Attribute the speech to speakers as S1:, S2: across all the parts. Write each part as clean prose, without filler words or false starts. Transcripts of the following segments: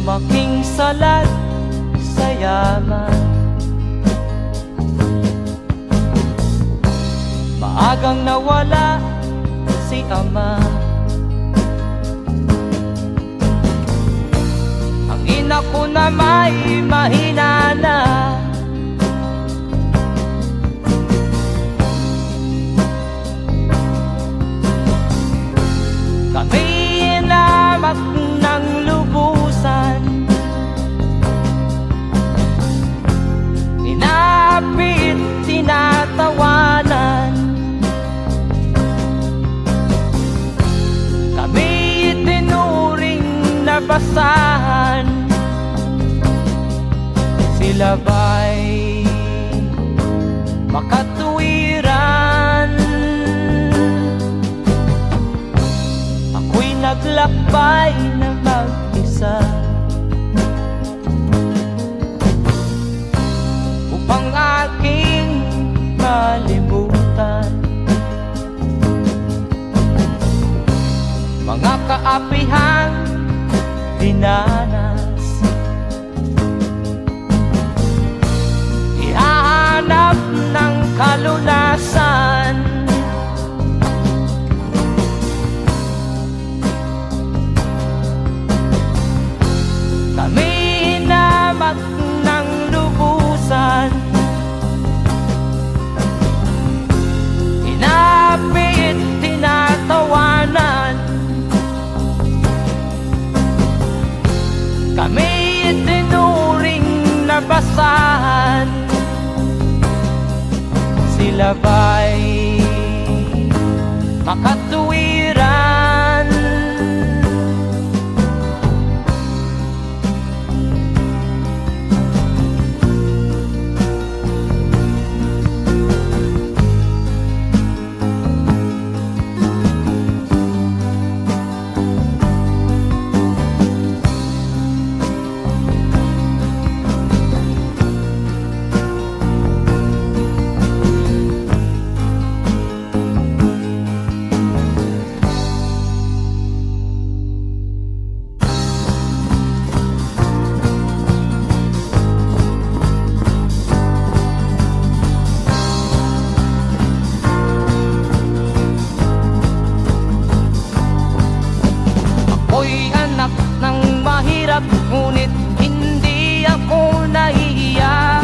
S1: Lumaking salat sa yaman, maagang nawala si ama. Ang ina ko na may mahina na, kami inamak ng lubusan, inapit, tinatawanan. Kami itinuring na basahan, sila ba'y makatuwiran? Ako'y naglakbay na mag-isa upang aking malimutan mga kaapihang dinanas. Ihahanap ng kalunasan, kami inamak ng lubusan, inapit, tinatawanan. Kami itinuring na basahan, sila ba'y makatuwiran? Ako'y anak ng mahirap, ngunit hindi ako nahihiya.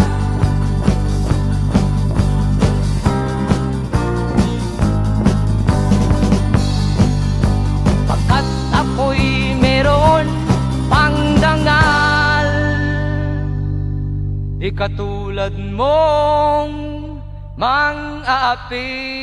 S1: Pagkat ako'y meron pang dangal, di katulad mong mang-aapi.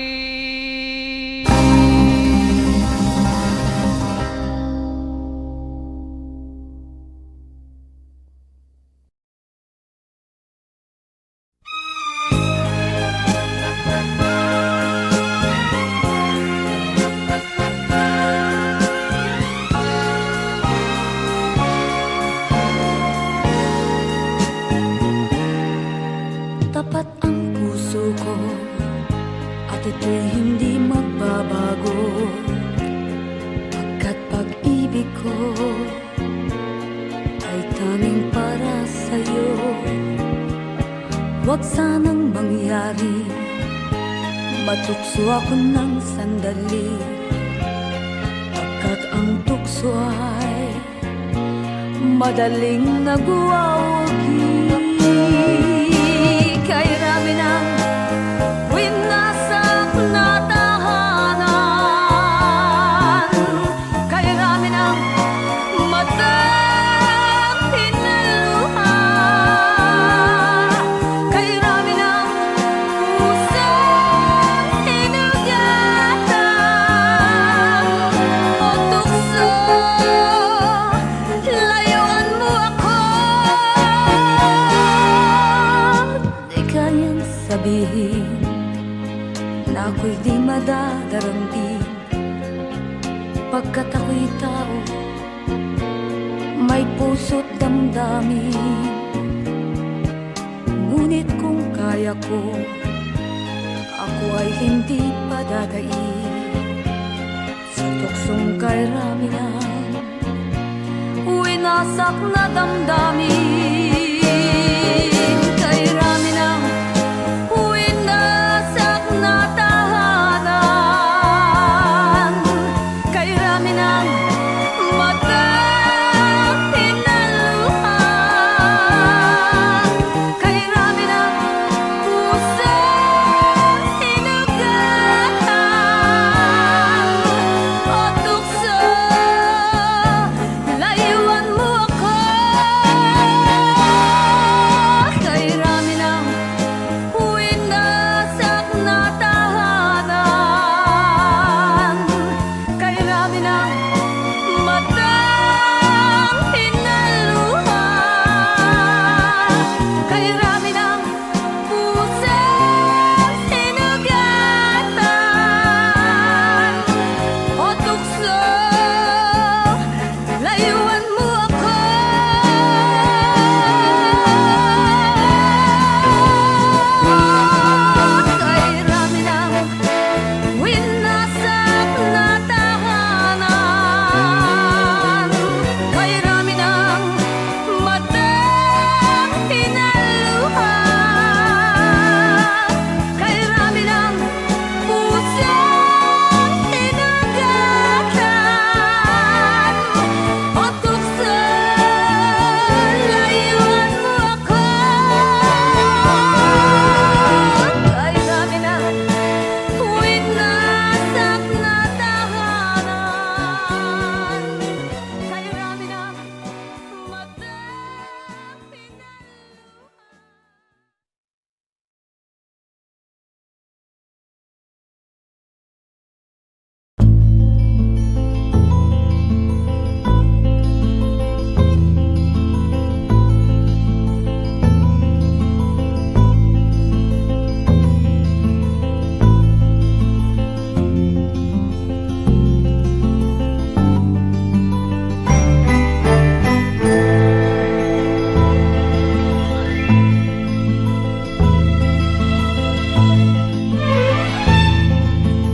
S2: Tapat ang puso ko at ito'y hindi magbabago, pagkat pag-ibig ko ay tanging para sa'yo. Huwag sanang mangyari matukso ako ng sandali, pagkat ang tukso ay madaling nagwawagi. Kay rami ng winasak na tahanan, kay rami ng matang pinaluha, kay rami ng pusong hinugatan. O tukso, layuan mo ako. Di kayang sabihin na ako'y di madadarambin, pagkat ako'y tao, may puso't damdamin. Ngunit kung kaya ko, ako ay hindi padadaig sa tuksong kay rami ng wasak na damdamin. Kay rami ng winasak na tahanan, kay rami ng matang hinaluha, kay rami ng pusong hinugatan o tukso. Layuan mo ako, kay rami ng winasak na tahanan, kay rami ng matang hinaluha, kay rami ng pusong hinugatan o tukso. Layuan mo ako, kay rami ng winasak na tahanan, kay rami ng matang hinaluha, kay rami ng pusong hinugatan o tukso. Layuan mo ako, kay rami ng winasak na tahanan, kay rami ng matang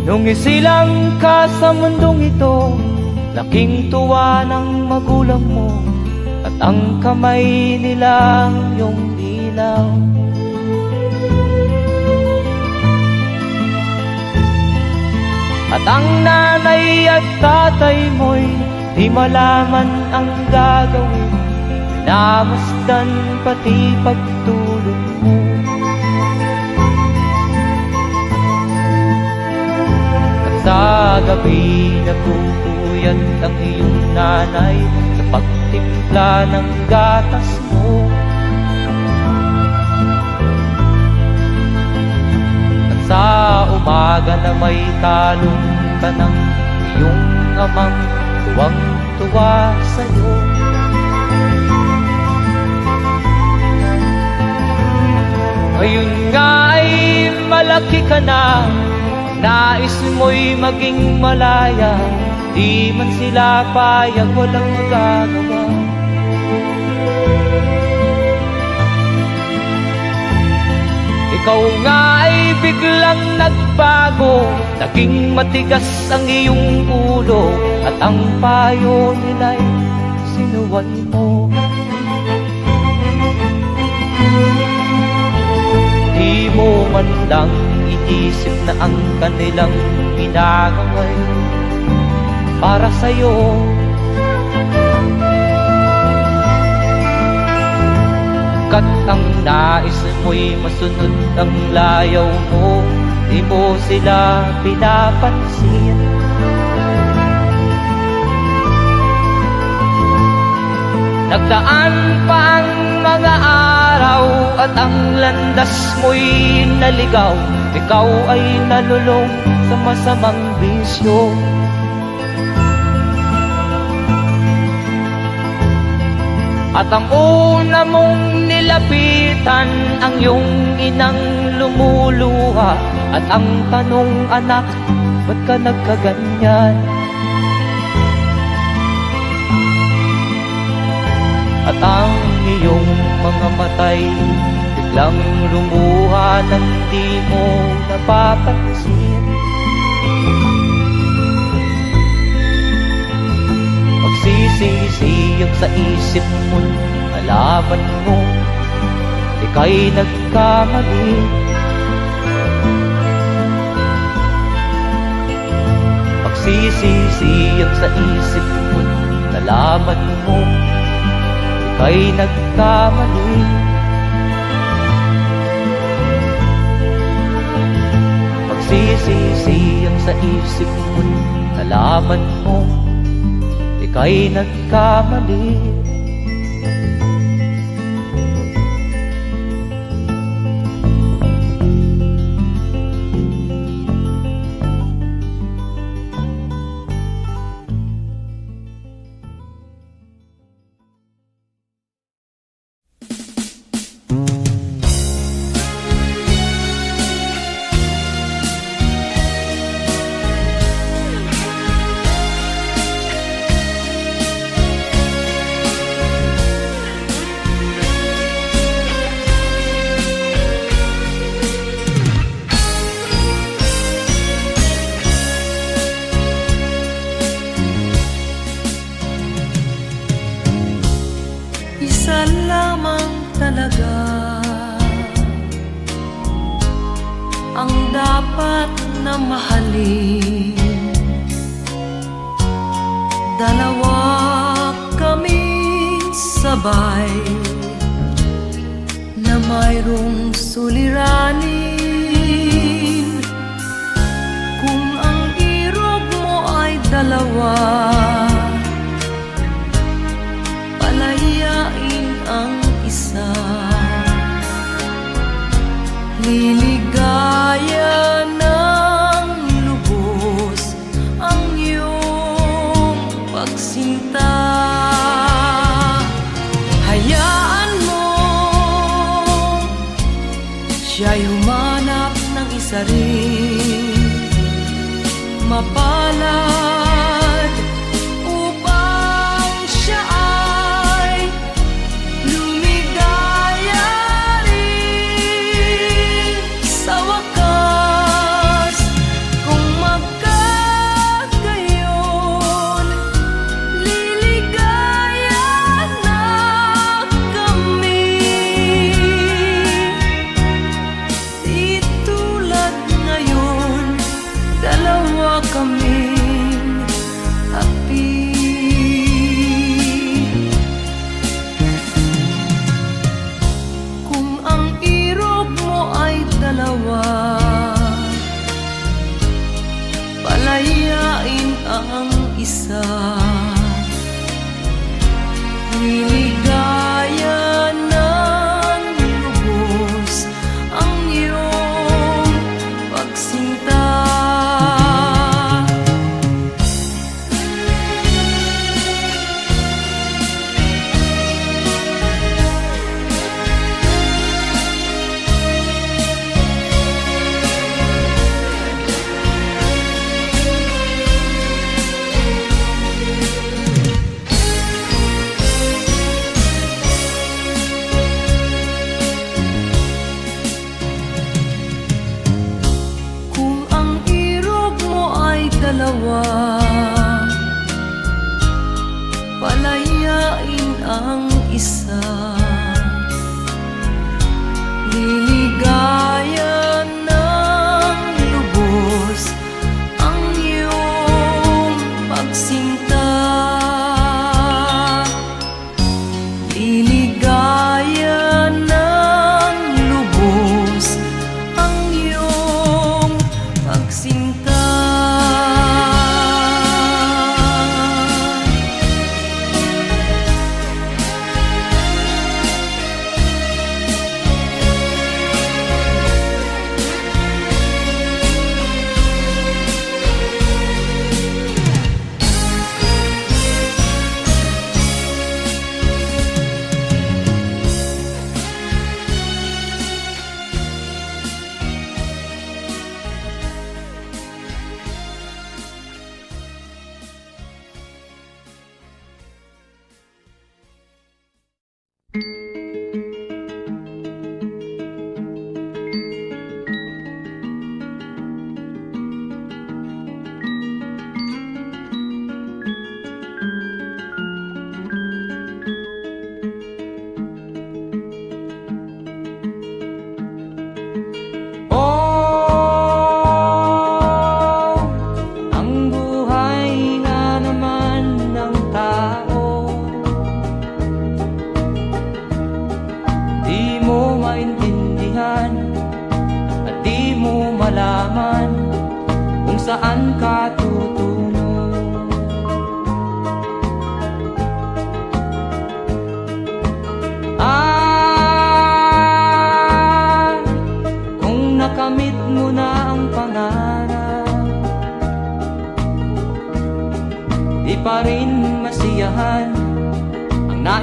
S1: Nung isilang ka sa mundong ito, laking tuwa ng magulang mo, at ang kamay nila yung ilaw. At ang nanay at tatay mo'y di malaman ang gagawin, namasdan pati pagtulog mo. Sa gabi napupuyat ang iyong nanay sa pagtimpla ng gatas mo. At sa umaga na may kalong ka ng iyong amang tuwang-tuwa sa'yo. Ngayon nga ay malaki ka na, nais mo'y maging malaya, di man sila payag, walang magagawa. Ikaw nga ay biglang nagbago, naging matigas ang iyong ulo, at ang payo nila'y sinuway mo. Di mo man lang iisip na ang kanilang ginagaway para sa'yo. Kat ang nais mo'y masunod ang layaw mo, di mo sila pinapansin. Nagdaan pa ang mga araw at ang landas mo'y naligaw, ikaw ay nalulong sa masamang bisyo. At ang una mong nilapitan ang iyong inang lumuluha, at ang tanong, anak, ba't ka nagkaganyan? At ang iyong mga matay biglang lumuha nang di mo napapansin. Pagsisiyang sa isip mo, nalaman mo ika'y nagkamali. Pagsisiyang sa isip mo, nalaman mo ika'y nagkamali. Pagsisiyang sa isip mo, nalaman mo ika'y nagkamali.
S2: Isa lamang talaga ang dapat na mahalin. Dalawa kaming sabay na mayroong suliranin. Kung ang irog mo ay dalawa, palayain ang isa. Liligaya ng lubos ang iyong pagsinta. Hayaan mo siya'y humanap ng isa rin mapalad upang siya ay lumigaya rin sa wakas. Kung magkagayon, liligaya na kami. Di tulad ngayon, dalawa kaming api. Kung ang irog mo ay dalawa, palayain ang isa. Liligaya ng lubos ang iyong pagsinta.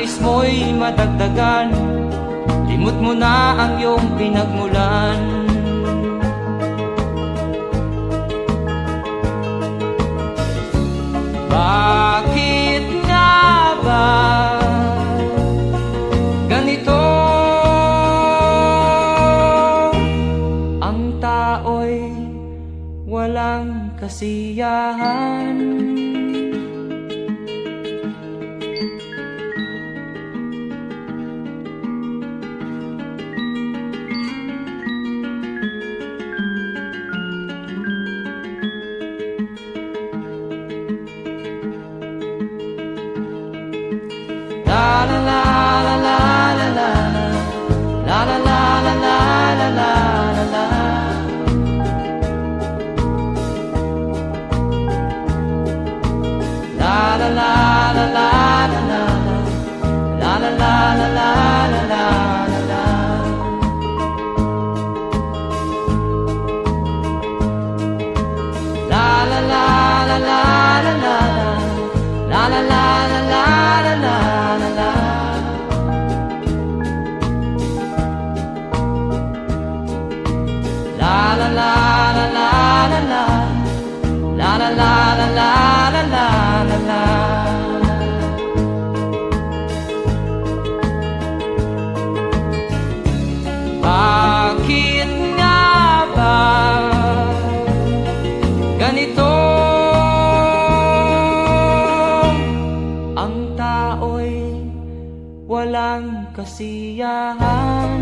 S1: nais mo'y madagdagan, limot mo na ang iyong pinagmulan. Bakit nga ba ganito? Ang tao'y walang kasiyahan. La la la la la la la la la la la la la la la. La la la la la la la la la la la la la la. La la la la la la la la la la la la la. La la la la la la la la la la la la la la. Bakit nga ba ganito? Ang tao'y walang kasiyahan.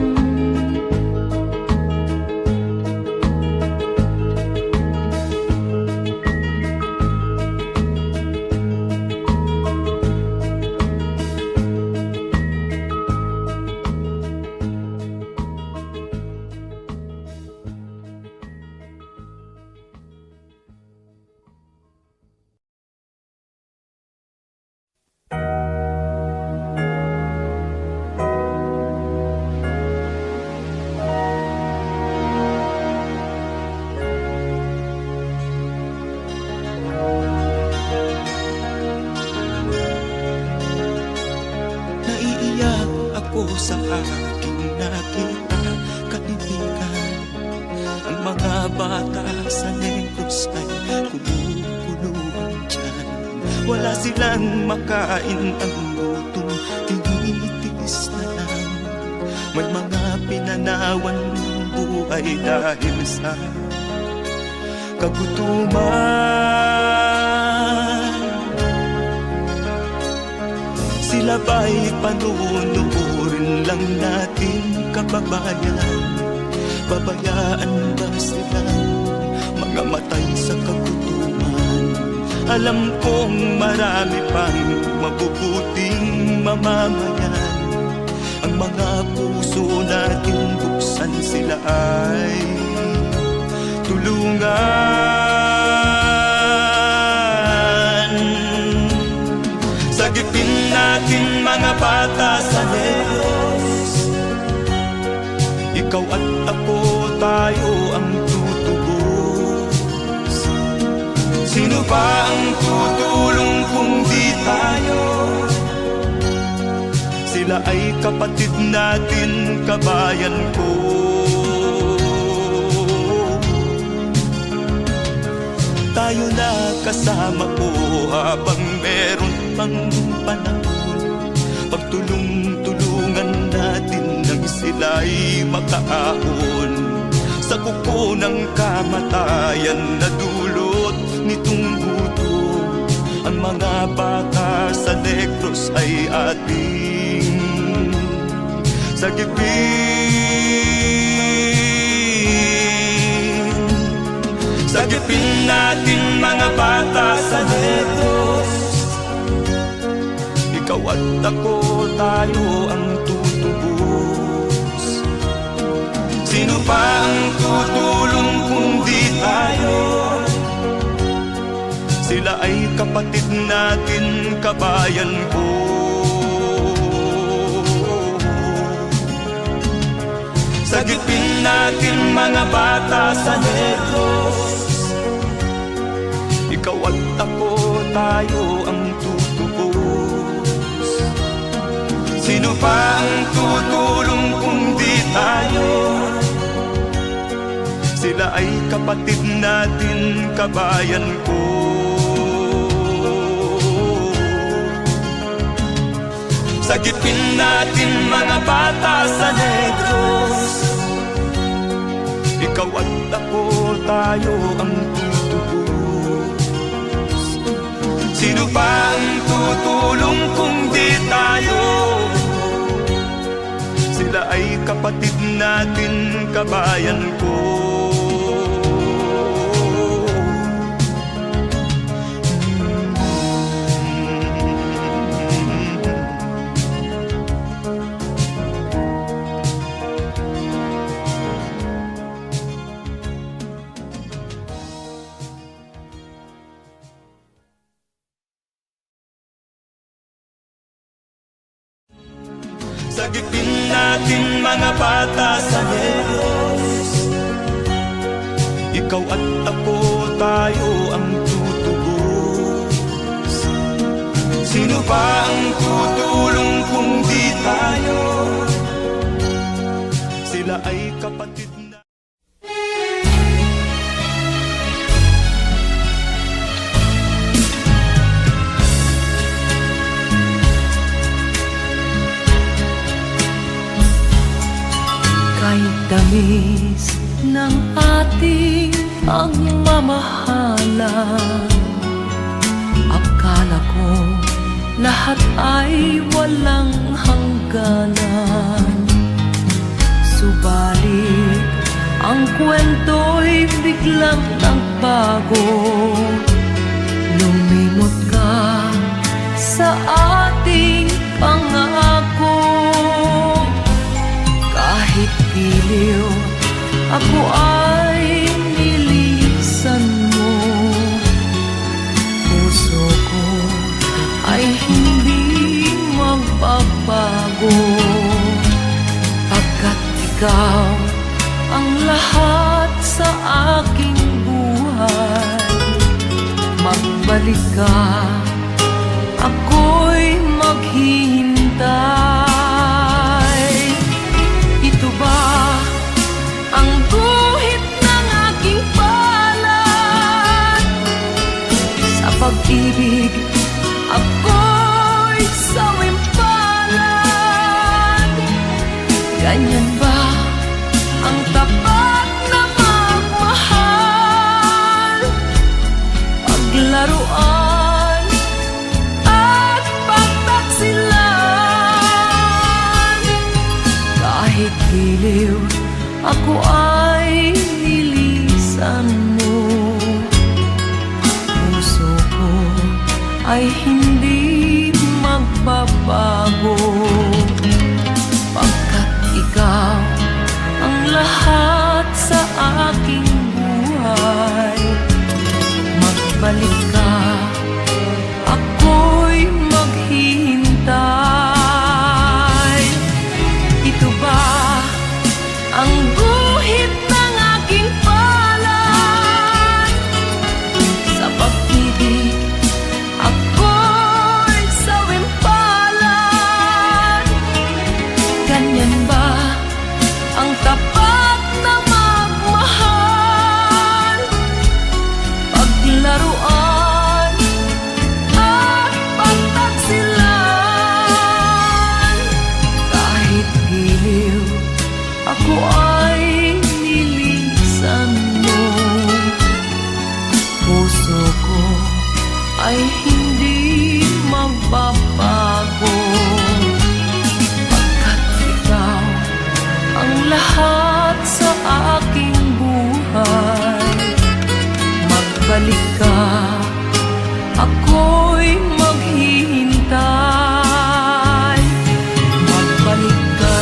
S3: Naiiyak ako sa aking nakita, kaibigan. Ang mga bata sa Negros ay kumukuluan dyan. Wala silang makain, ang gutom tinitiis na lang. May mga pinanawan ng buhay dahil sa kagutuman. Sila ba'y panunurin lang natin, kababayan? Babayaan ba silang mga matay sa kagutuman? Alam kong marami pang mabubuting mamamayan. Ang mga puso natin buksan, sila ay tulungan. Sagipin natin mga bata sa Negros, ikaw at ako, tayo ang tutubos. Sino ba ang tutulong kung di tayo? Sila ay kapatid natin, kabayan ko. Tayo na kasama ko habang meron pang panahon. Pagtulong-tulungan natin nang sila'y makaahon sa kuko ng kamatayan na dulot nitong gutom. Ang mga bata sa Negros ay ating sagipin. Sagipin natin mga bata sa Negros, ikaw at ako, tayo ang tutubos. Sino pa ang tutulong kung di tayo? Sila ay kapatid natin, kabayan ko. Sagipin natin mga bata sa Negros, ikaw at ako, tayo ang tutubos. Sino pa ang tutulong kung di tayo? Sila ay kapatid natin, kabayan ko. Sagipin natin mga bata sa Negros. Ikaw at ako, tayo ang tutubos. Sino pa ang tutulong kung di tayo? Sila ay kapatid natin, kabayan ko. Sagipin natin mga bata sa Negros. Ikaw at ako, tayo ang tutubos. Sino pa ang tutulong kung di tayo? Sila ay kapatid na.
S2: Kahit tamis ng ating pagmamahalan, akala ko lahat ay walang hangganan. Subalit ang kwento'y biglang nagbago. Lumimot ka sa ating pangako. Kahit giliw, ako ay nilisan mo. Puso ko ay hindi magbabago, pagkat ikaw ang lahat sa aking buhay. Magbalik ka, ako'y maghihintay. Ito ba ang guhit ng aking palad? Sa pag-ibig, ako'y sawimpalad. Ganyan ba ang tapat na magmahal? Paglaruan at pagtaksilan. Kahit giliw, ako ay nilisan mo. Puso ko ay hindi magbabago, pagkat ikaw ang lahat sa aking buhay. Magbalik ka, ako'y maghihintay. Ito ba ang guhit ng aking palad? Sa pag-ibig, ako'y sawimpalad. Ganyan ba ang tapat na magmahal? Paglaruan at pagtaksilan. Kahit giliw, ako ay nilisan mo. Puso ko ay hindi magbabago, pagkat ikaw ang lahat sa aking buhay. Magbalik ka, ako'y maghihintay. Magbalik ka.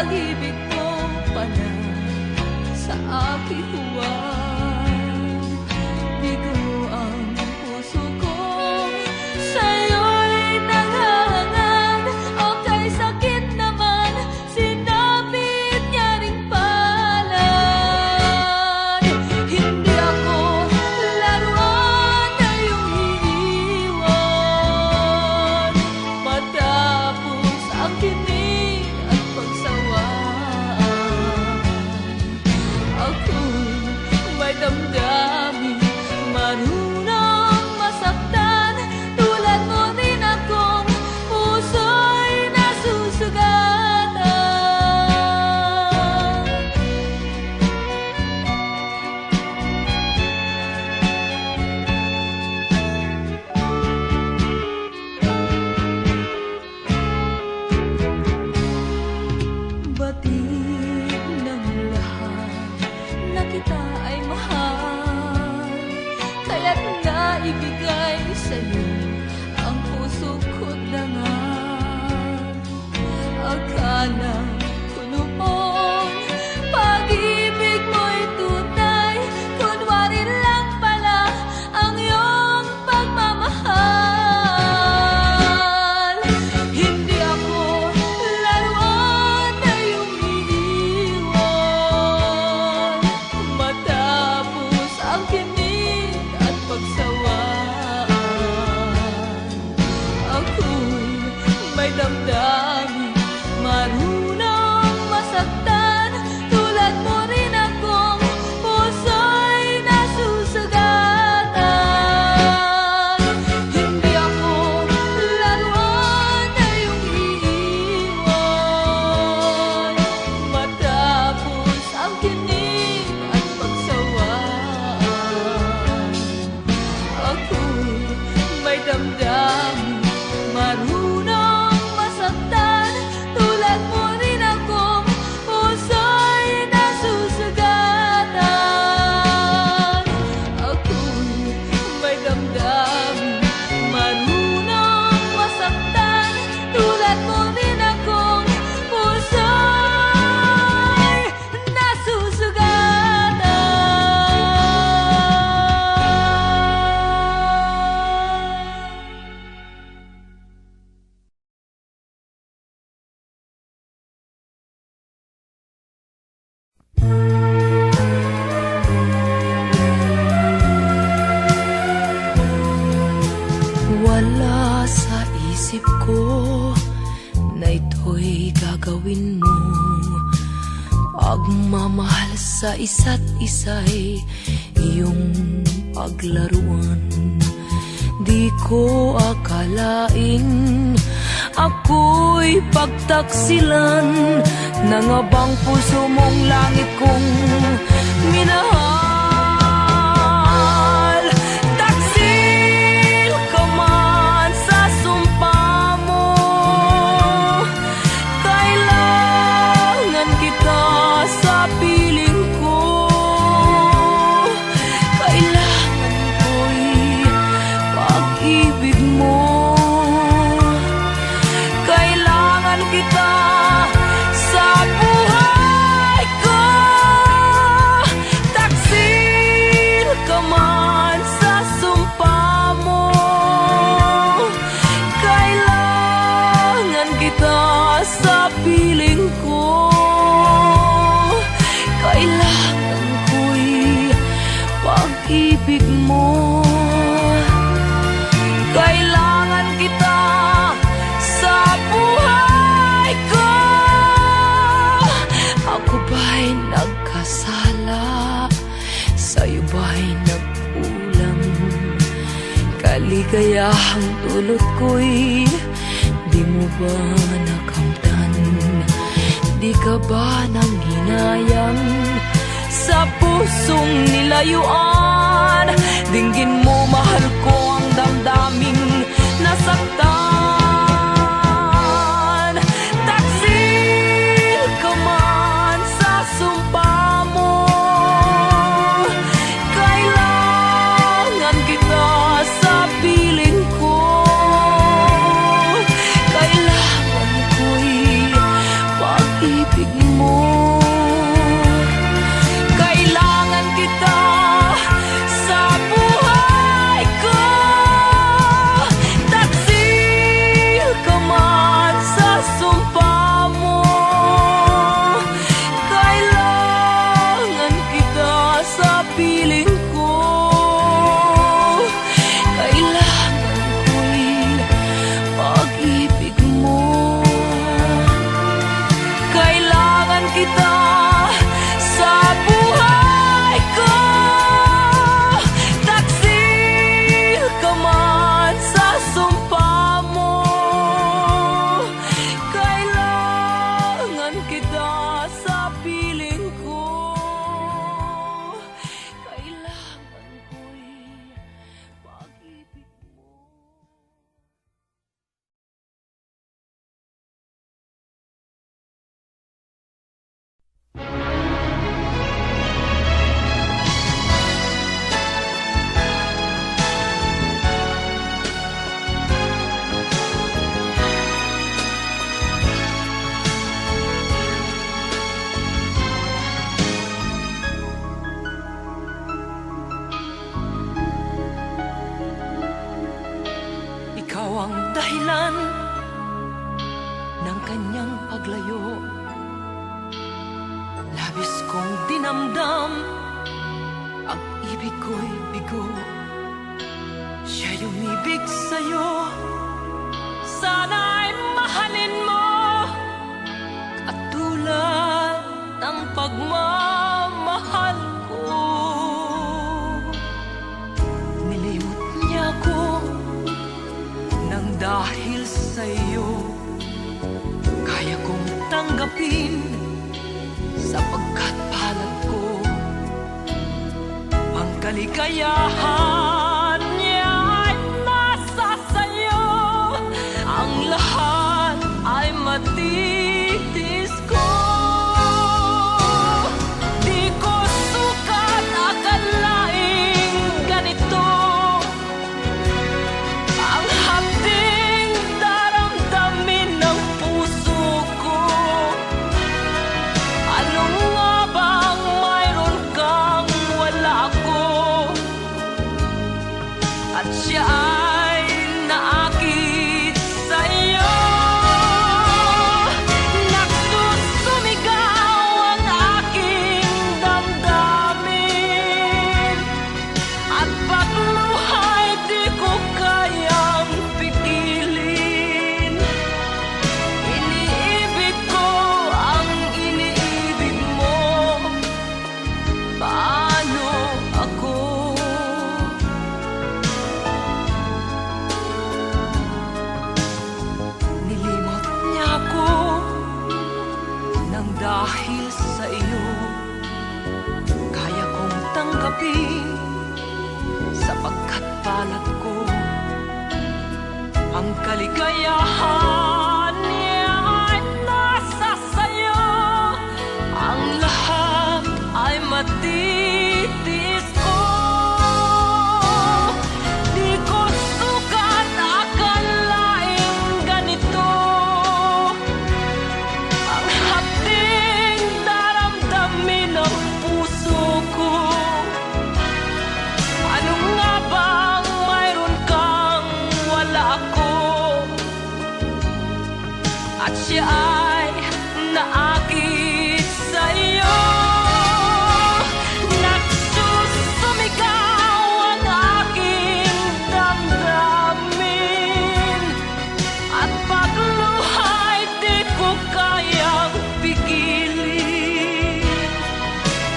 S2: pag-ibig mo pa na sa aking huwag. Bigo ang puso ko, sa'yo'y naghahangad. O kay sakit naman, sinapit niya ring palad. Hindi ako laruan na iyong iiwan, matapos ang kinig at pagsawaan. Ako'y may damdamin, marunong masaktan. Tulad mo rin akong puso'y nasusugatan. Batid ng lahat na kita ay mahal, kaya't naibigay sa'yo ang puso ko't dangal. Akala ko noon pag-ibig mo'y tunay, kunwari lang pala ang iyong pagmamahal. Hindi ako laruan na iyong iiwan, matapos ang kinig at pagsawaan. Ako'y may damdamin, marunong masaktan. Tulad mo rin akong puso'y nasusugatan. Hindi ako laruan na iyong iiwan, matapos ang kinig at pagsawaan. Ako'y may damdamin, marunong masaktan. Tulad mo rin akong puso'y nasusugatan. Ako'y may damdamin, marunong masaktan. Tulad mo rin akong puso'y nasusugatan. Wala sa isip ko na ito'y gagawin mo. Pagmamahal sa isa't isa'y iyong paglaruan. Di ko akalain ako'y pagtaksilan ng abang puso mong langit kong minahal. Taksil ka man sa sumpa mo, kailangan kita sa piling ko. Kailangan ko'y pag-ibig mo, kailangan kita sa buhay ko. Taksil ka man sa sumpa mo, kailangan kita sa piling ko. Kailangan ko'y pag-ibig mo, kailangan kita sa buhay ko. Ako ba'y nagkasala? Sa'yo ba'y nagkulang? Kaligayahang dulot ko'y di mo ba nakamtan? Di ka ba nanghinayang sa pusong nilayuan? Dinggin mo, mahal ko, ang damdaming nasaktan. Taksil ka man sa sumpa mo, kailangan kita sa piling ko. Kailangan ko'y pag-ibig mo,
S4: ikaw ang dahilan ng kanyang paglayo. Labis kong dinamdam, ang ibig ko'y bigo. Siya'y umibig sa'yo, sana'y mahalin mo, katulad ng pagmamahal ko. Nilimot niya ko nang dahil sa'yo, kaya kong tanggapin sapagkat palad ko. Ang kaligayahan niya ay nasa sayo, ang lahat ay matitis ko. Di ko sukat akalaing ganito ang hapding daramdamin ng puso ko. Ano nga bang mayroon kang wala ako? At siya ay naakit sa'yo. Nagsusumigaw ang aking damdamin, at pagluhay di ko kayang pigilin. Iniibig ko ang iniibig mo, paano ako? Nilimot niya ako nang dahil sa iyo, kaya kong tanggapin sapagkat palad ko. Ang kaligayahan niya ay nasa sayo, ang lahat ay matitis ko. Di ko sukat akalaing ganito ang hapding daramdamin ng puso ko. Ano nga bang mayroon kang wala ako? At siya ay naakit sa'yo. Nagsusumigaw ang aking damdamin, at pagluhay di ko kayang pigilin.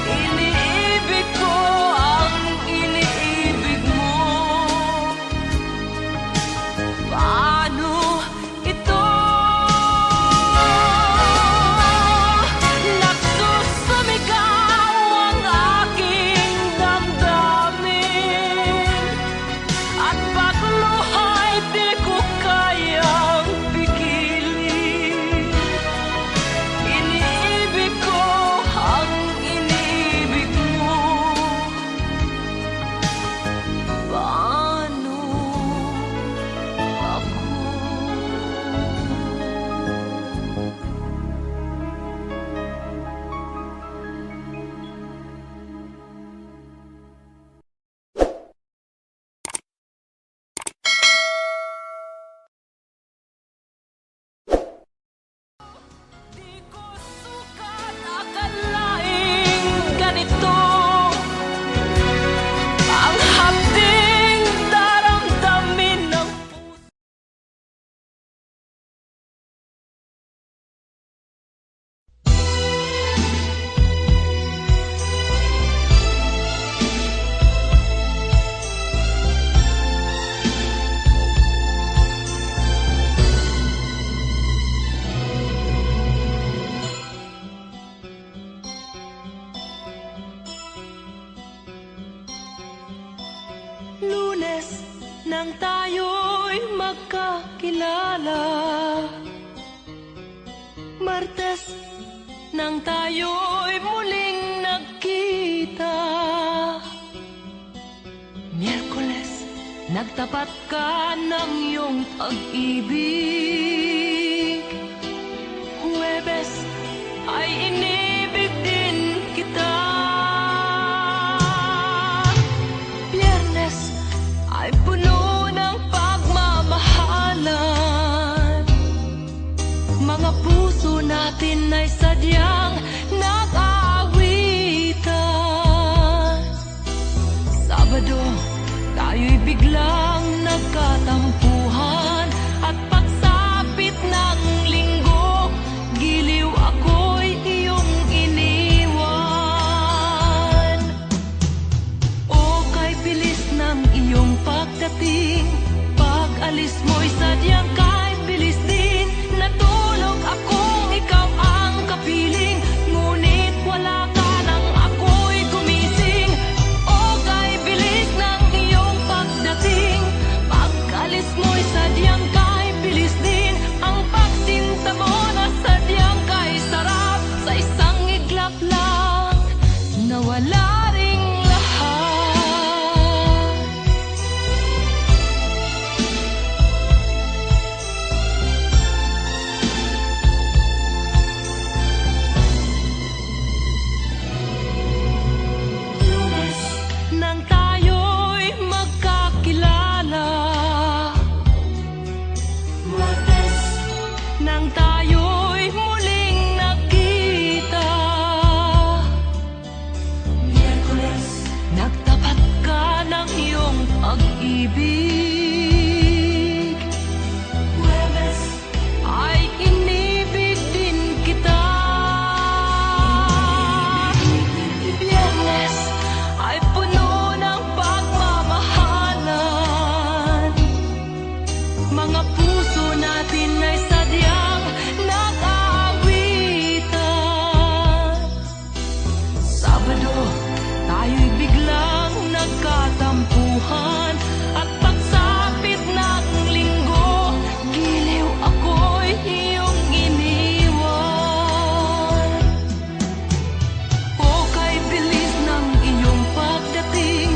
S4: Iniibig ko ang iniibig mo, paano ito? Nagsusumigaw ang aking damdamin, at pagluhay di ko kayang pigilin. Iniibig ko ang iniibig mo, paano ako? Di ko sukat akalaing ganito ang hapding daramdamin ng puso. Lunes nang tayo'y magkakilala, Martes nang tayo'y muling nagkita, Miyerkules nagtapat ka ng iyong pag-ibig, Huwebes ay inibig din kita, Biyernes ay puno ng pagmamahal. biglang nagkatampuhan at pagsapit ng linggo, giliw ako'y iyong iniwan. O kay bilis ng iyong pagdating, pag-alis mo'y sadyang kay bilis din. Natulog akong ikaw ang kapiling, ngunit wala ka nang ako'y gumising. O kay bilis ng iyong pagdating, pag-alis mo'y sadyang kay bilis din. Ang pagsinta mo na sadyang kay sarap, sa isang iglap lang nawala ring lahat. Nang tayo'y magkakilala, nang tayo'y muling nakita, nagtapat ka ng iyong pag-ibig, ay inibig din kita. Biyernes ay puno ng pagmamahalan, mga puso natin ay sadyang nag-aawitan. Sabado, tayo'y biglang nagkatampuhan at pagsapit ng linggo, giliw ako'y iyong iniwan. O kay bilis ng iyong pagdating,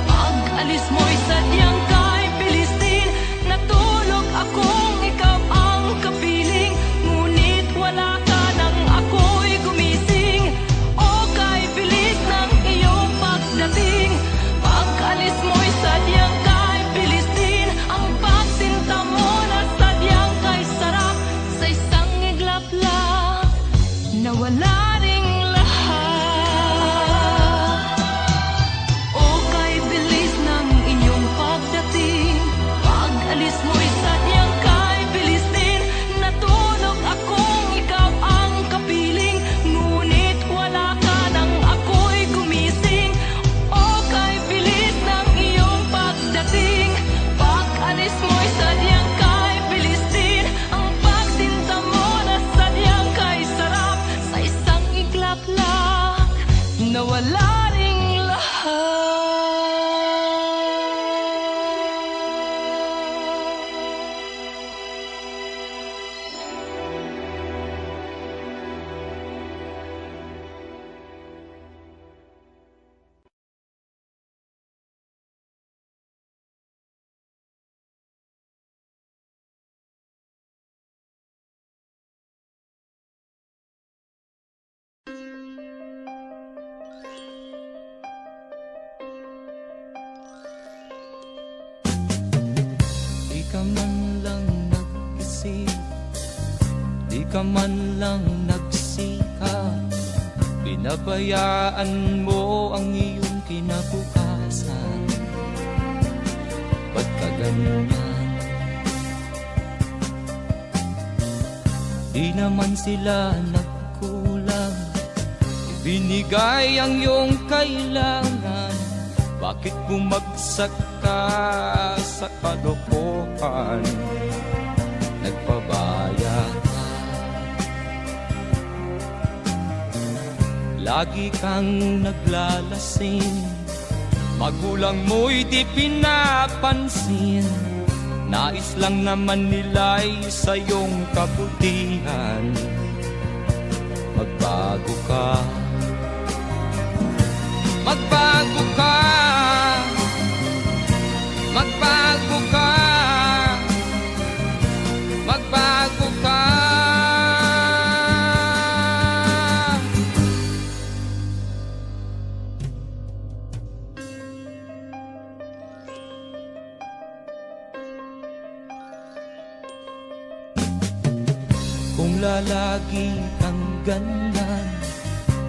S4: pag-alis mo'y sadyang kay bilis din. Natulog akong ikaw ang kapiling, ngunit wala ka nang ako'y gumising. O kay bilis ng iyong pagdating, pag-alis mo'y sadyang kay bilis din. Ang pagsinta mo na sadyang kay sarap, sa isang iglap lang nawala ring lahat. O kay bilis ng iyong pagdating, pag-alis mo'y sadyang kay bilis din. Natulog akong ikaw ang kapiling, ngunit wala ka nang ako'y gumising. O kay bilis ng iyong pagdating, pag-alis mo'y sadyang kay bilis din. Ang pagsinta mo na sadyang kay sarap, sa isang iglap lang nawala ring lahat.
S1: Di ka man lang nag-isip, di ka man lang nagsikap, pinabayaan mo ang iyong kinabukasan. Ba't ka ganyan? Di naman sila nagkulang, ibinigay ang iyong kailangan. Bakit bumagsak ka sa kalokohan? Nagpabaya ka, lagi kang naglalasing, magulang mo'y di pinapansin. Nais lang naman nila'y sa iyong kabutihan. Magbago ka, magbago ka, magbago ka, magbago ka. Kung lalagi kang ganyan,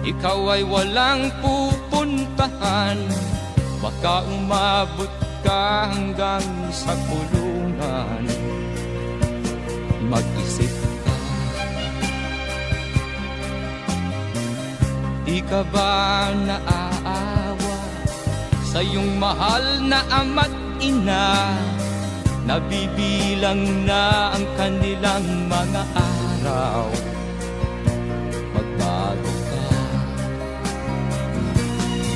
S1: ikaw ay walang pupuntahan. Baka umabot ka hanggang sa kulungan, mag-isip ka. Di ka ba naaawa sa iyong mahal na ama't ina? Nabibilang na ang kanilang mga araw. Magbago ka,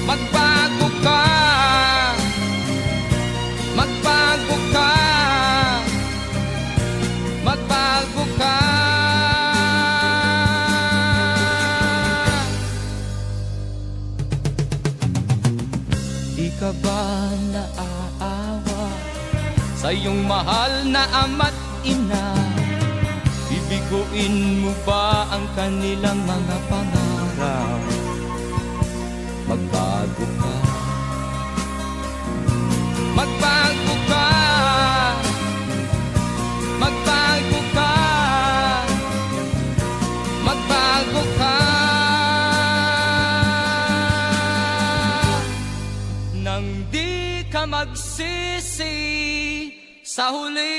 S1: magbago ka, magbago ka, magbago ka. Di ka ba naaawa sa iyong mahal na ama't ina? Bibiguin mo ba ang kanilang mga pangarap? Magbago ka, magbago ka, magbago ka, magbago ka. Nang di ka magsisi sa huli.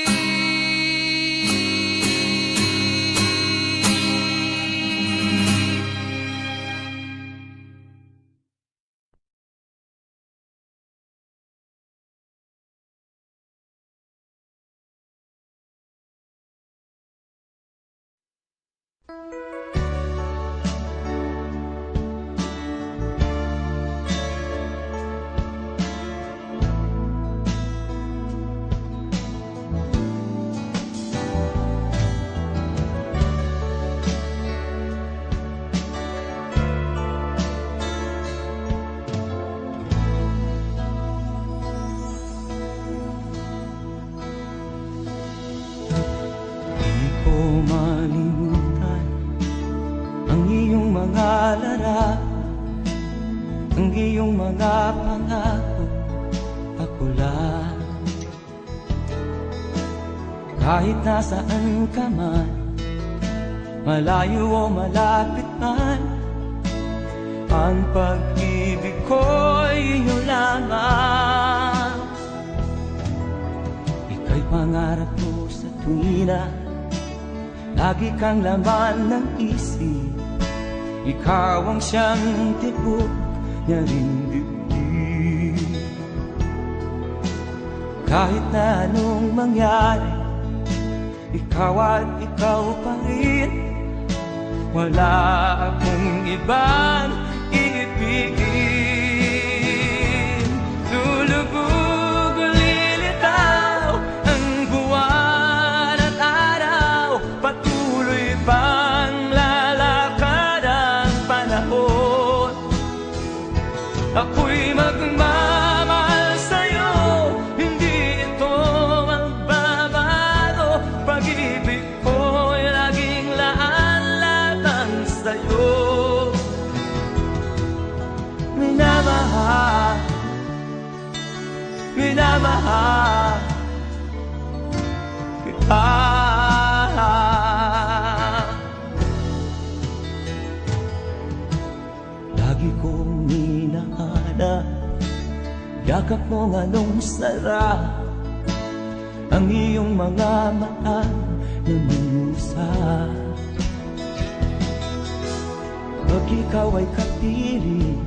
S1: Malimutan ang iyong mga larawan, ang iyong mga pangako, ako lang. Kahit nasaan ka man, malayo o malapit man, ang pag-ibig ko'y iyo lamang. Ika'y pangarap ko sa tuwina, lagi kang laman ng isip. Ikaw ang siyang tibok niya ring dibdib. Kahit na anong mangyari, ikaw at ikaw pa rin. Wala akong ibang iibigin. Lulubog o lilitaw ang buwan at araw, patuloy pang lalakad ang panahon. Ako'y magmamahal sa'yo, hindi ito magbabago. Pag-ibig ko'y laging laan-latang sa'yo. Minamahal, minamahal kita. Lagi kong hinahanap yakap mo nga nung sarap, ang iyong mga mata na minusa. Pag ikaw ay kapiling,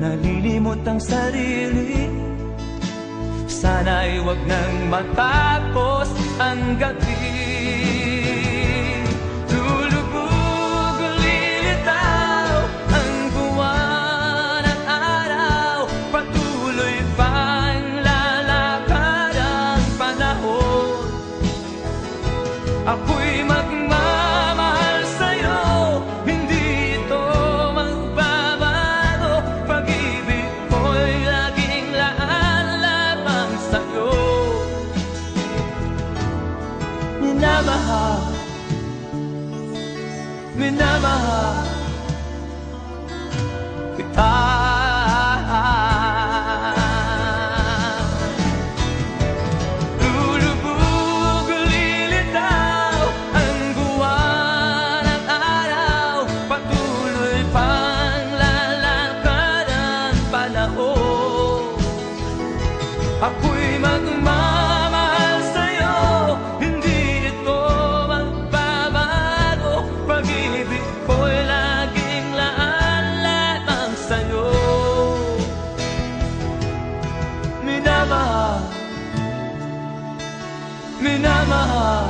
S1: nalilimot ang sarili. Sana'y wag nang matapos ang gabi. Lulubog o lilitaw ang buwan at araw, patuloy pang lalakad ang panahon. Ako'y magmamahal sa'yo, hindi ito magbabago. Pag-ibig ko'y laging laan-lamang sa'yo. Minamahal, minamahal kita. Lulubog o lilitaw ang buwan at araw, patuloy pang lalakad ang panahon. minamahal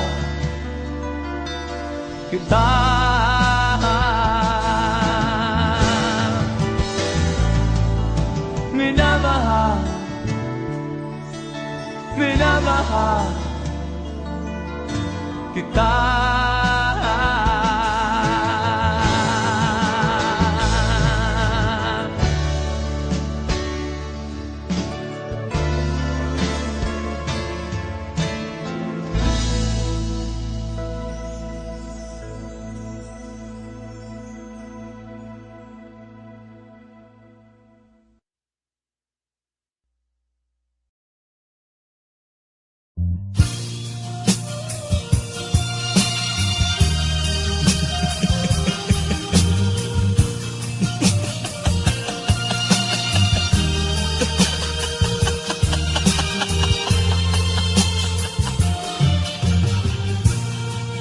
S1: kita. Minamahal, minamahal kita.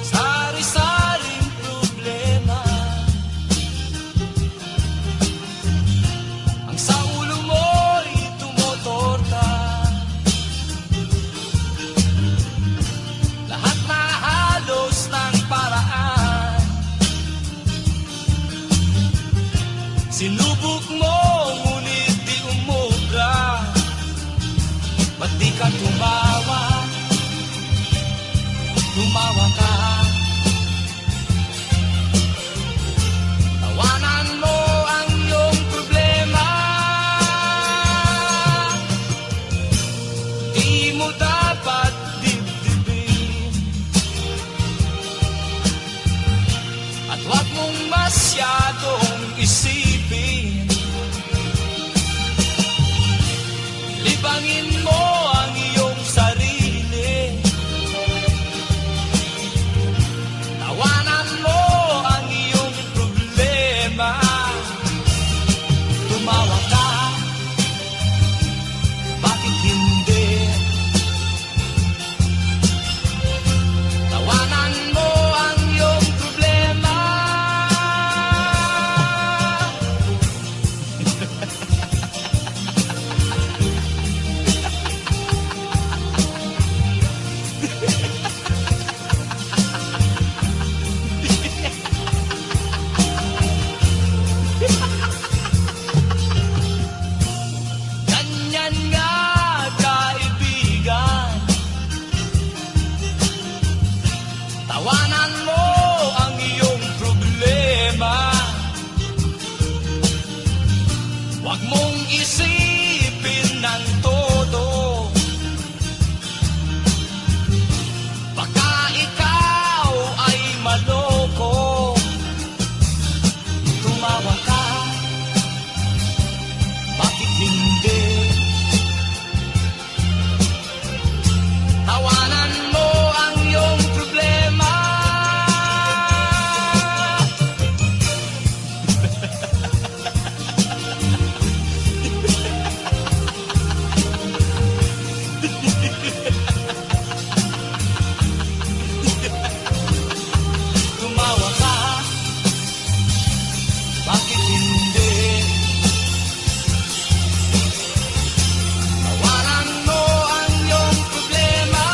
S3: Sari-saring problema ang sa ulo mo'y tumutorta. Lahat na halos ng paraan sinubok mo, ngunit di umubra. Ba't di ka tumawa? Tumawa ka. Tawanan mo ang iyong problema. Di mo dapat dibdibin, at huwag mong masyadong isipin. Libangin mo ang iyong sarili. Tawanan mo ang iyong problema. Tumawa ka, bakit hindi? Tawanan mo ang iyong problema. Ganyan nga, kaibigan. Tawanan mo ang iyong problema. Huwag mong isipin ng todo. Baka ikaw ay maloko. Tumawa ka, bakit hindi? Tawanan mo ang iyong problema. Tumawa ka, bakit hindi? Tawanan mo ang iyong problema.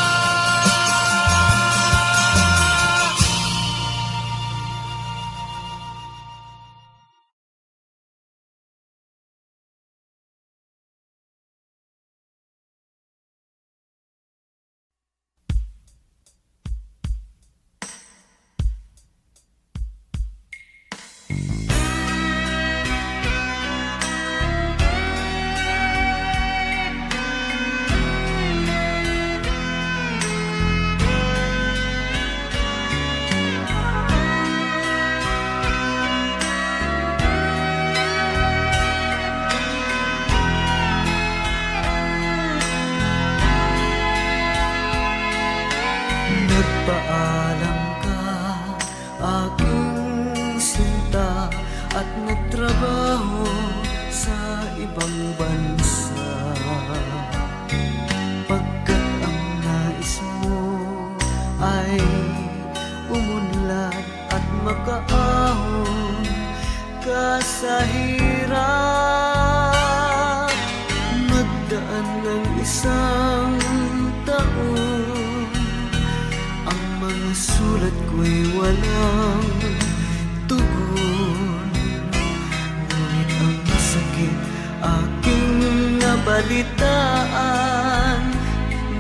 S5: Nagpaalam ka, aking sinta, at nagtrabaho sa ibang bansa. Pagkat ang nais mo ay umunlad at makaahon ka sa hirap. Nagdaan ng isang taon, sulat ko'y walang tugon. Ngunit ang sakit aking nabalitaan,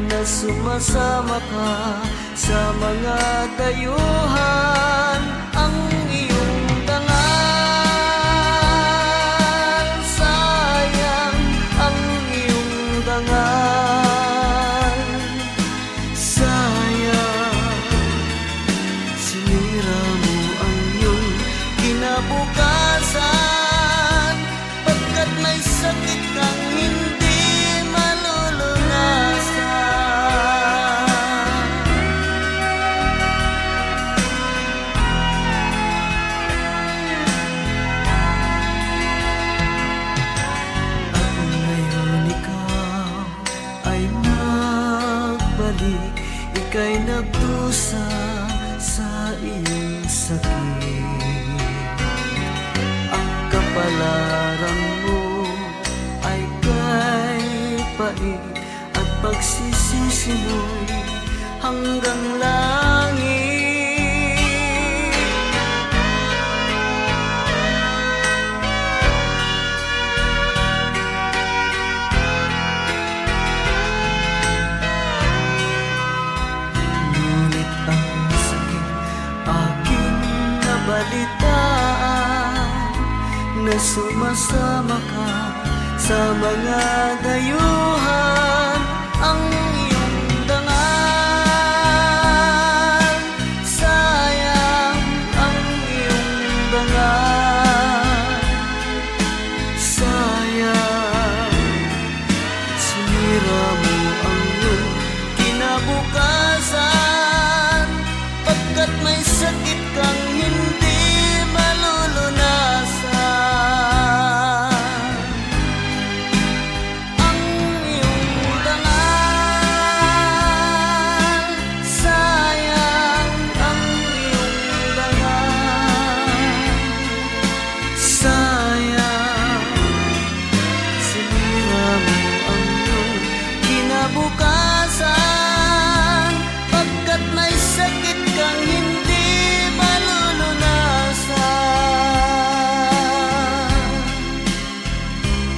S5: na sumasama ka sa mga dayuhan. Ang iyong dangal, sayang ang iyong dangal. Sayang, sinira mo ang iyong kinabukasan, pagkat may sakit kang hindi malulunasan. At ngayon ikaw ay nagbalik, ika'y nagdusa sa iyong sakit. Ang kapalaran mo ay kay pait, at pagsisisi mo'y hanggang langit. Ngunit ang sakit aking nabalitaan, na sumasama ka sa mga dayuhan. Ang iyong dangal, sayang ang iyong dangal. Sayang, sinira mo ang iyong kinabukasan, pagkat may sakit kang hindi malulunasan. Ang iyong dangal, sayang ang iyong dangal. Sayang, sinira mo ang iyong kinabukasan, pagkat may sakit kang hindi malulunasan.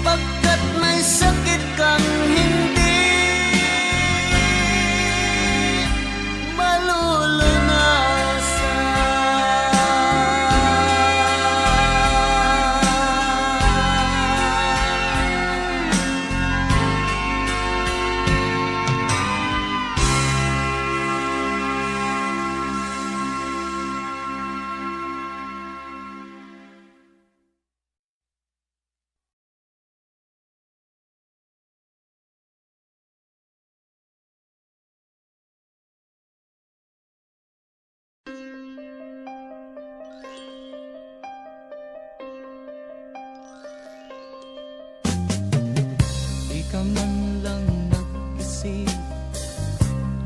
S5: Pagkat may sakit kang hindi malulunasan.
S1: Di ka man lang nag-isip,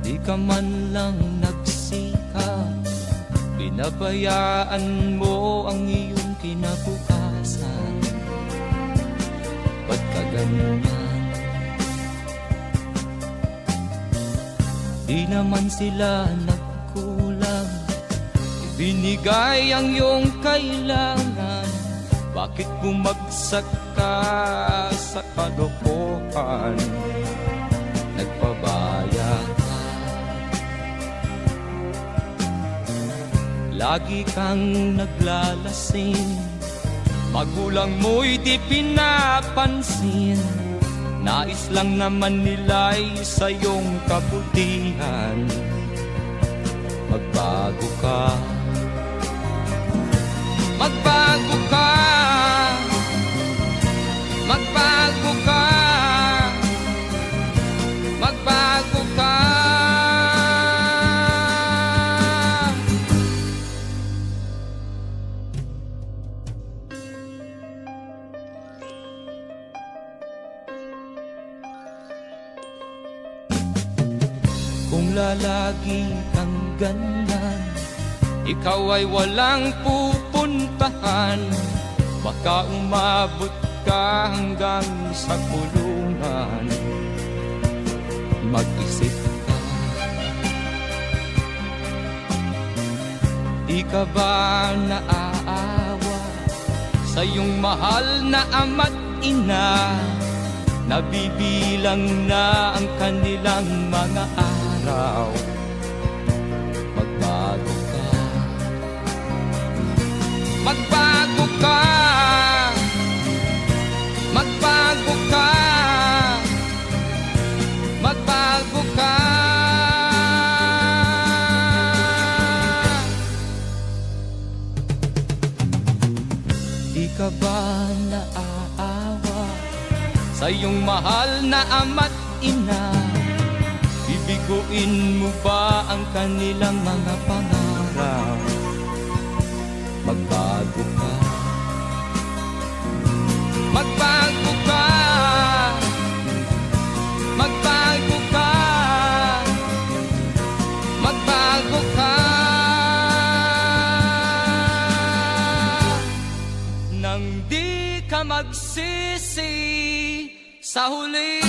S1: di ka man lang nagsikap, pinabayaan mo ang iyong kinabukasan. Ba't ka ganyan? Di naman sila nagkulang, ibinigay ang iyong kailangan. Bakit bumagsak ka sa kalokohan? Nagpabaya ka, lagi kang naglalasing, magulang mo'y di pinapansin. Nais lang naman nila'y sa iyong kabutihan. Magbago ka, magbago ka, magbago ka, magbago ka. Kung lalagi kang ganyan, ikaw ay walang pupuntahan. Baka umabot ka hanggang sa kulungan. Mag-isip ka, Di ka ba naaawa sa iyong mahal na ama't ina? Nabibilang na ang kanilang mga araw. Magbago ka, magbago ka, magbago ka, magbago ka. Di ka ba naaawa sa iyong mahal na ama't ina? Bibiguin mo ba ang kanilang mga pangarap? Magbago ka, magbago ka, magbago ka, magbago ka. Nang di ka magsisi sa huli.